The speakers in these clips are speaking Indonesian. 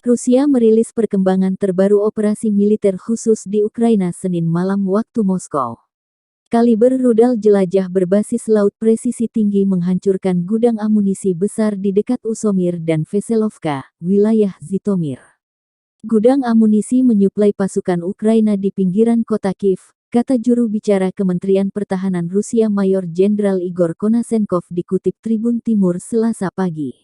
Rusia merilis perkembangan terbaru operasi militer khusus di Ukraina Senin malam waktu Moskow. Kaliber rudal jelajah berbasis laut presisi tinggi menghancurkan gudang amunisi besar di dekat Usomir dan Veselovka, wilayah Zhytomyr. Gudang amunisi menyuplai pasukan Ukraina di pinggiran kota Kiev, kata juru bicara Kementerian Pertahanan Rusia Mayor Jenderal Igor Konashenkov dikutip Tribun Timur Selasa pagi.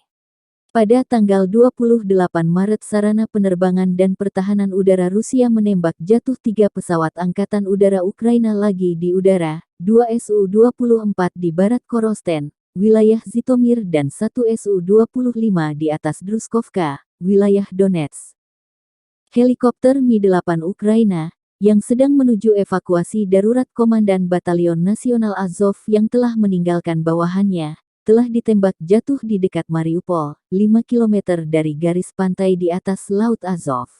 Pada tanggal 28 Maret sarana penerbangan dan pertahanan udara Rusia menembak jatuh 3 pesawat Angkatan Udara Ukraina lagi di udara, 2 Su-24 di barat Korosten, wilayah Zhytomyr dan 1 Su-25 di atas Druskovka, wilayah Donetsk. Helikopter Mi-8 Ukraina, yang sedang menuju evakuasi darurat Komandan Batalion Nasional Azov yang telah meninggalkan bawahannya, telah ditembak jatuh di dekat Mariupol, 5 km dari garis pantai di atas Laut Azov.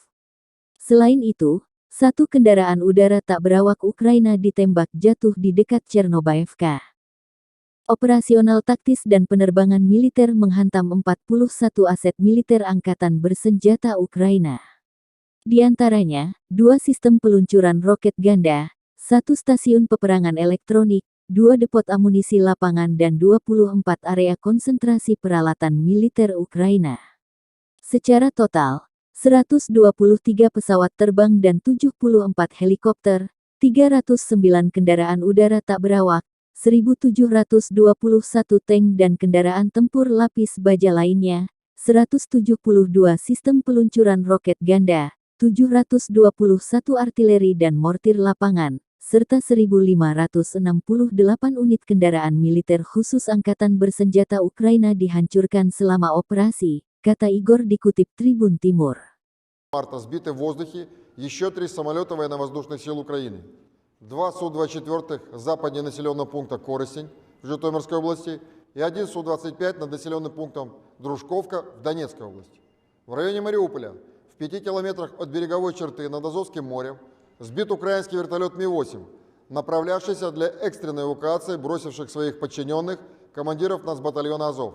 Selain itu, satu kendaraan udara tak berawak Ukraina ditembak jatuh di dekat Chernobyevka. Operasional taktis dan penerbangan militer menghantam 41 aset militer angkatan bersenjata Ukraina. Di antaranya, 2 sistem peluncuran roket ganda, 1 stasiun peperangan elektronik, 2 depot amunisi lapangan dan 24 area konsentrasi peralatan militer Ukraina. Secara total, 123 pesawat terbang dan 74 helikopter, 309 kendaraan udara tak berawak, 1.721 tank dan kendaraan tempur lapis baja lainnya, 172 sistem peluncuran roket ganda, 721 artileri dan mortir lapangan, serta 1.568 unit kendaraan militer khusus Angkatan Bersenjata Ukraina dihancurkan selama operasi, kata Igor dikutip Tribun Timur. Марта сбиты в воздухе еще 3 самолета военно-воздушных сил Украины. 2 Су-24 западнее населенного пункта Коростень в Житомирской области и 1 Су-25 над населенным пунктом Дружковка в Донецкой области. В районе Мариуполя, в 5 километрах от береговой черты над Азовским морем, сбит украинский вертолет Ми-8, направлявшийся для экстренной эвакуации бросивших своих подчиненных командиров нацбатальона «Азов».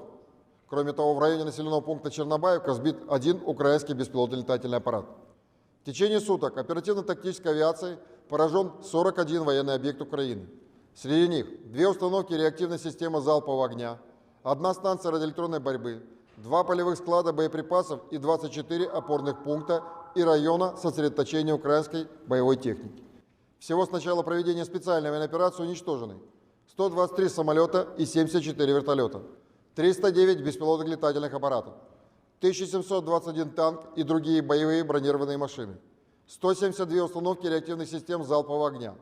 Кроме того, в районе населенного пункта Чернобаевка сбит 1 украинский беспилотный летательный аппарат. В течение суток оперативно-тактической авиацией поражен 41 военный объект Украины. Среди них 2 установки реактивной системы залпового огня, 1 станция радиоэлектронной борьбы, 2 полевых склада боеприпасов и 24 опорных пункта и района сосредоточения украинской боевой техники. Всего с начала проведения специальной военной операции уничтожены 123 самолета и 74 вертолета, 309 беспилотных летательных аппаратов, 1721 танк и другие боевые бронированные машины, 172 установки реактивных систем залпового огня,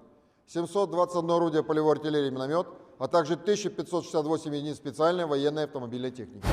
721 орудие полевой артиллерии и миномет, а также 1568 единиц специальной военной автомобильной техники.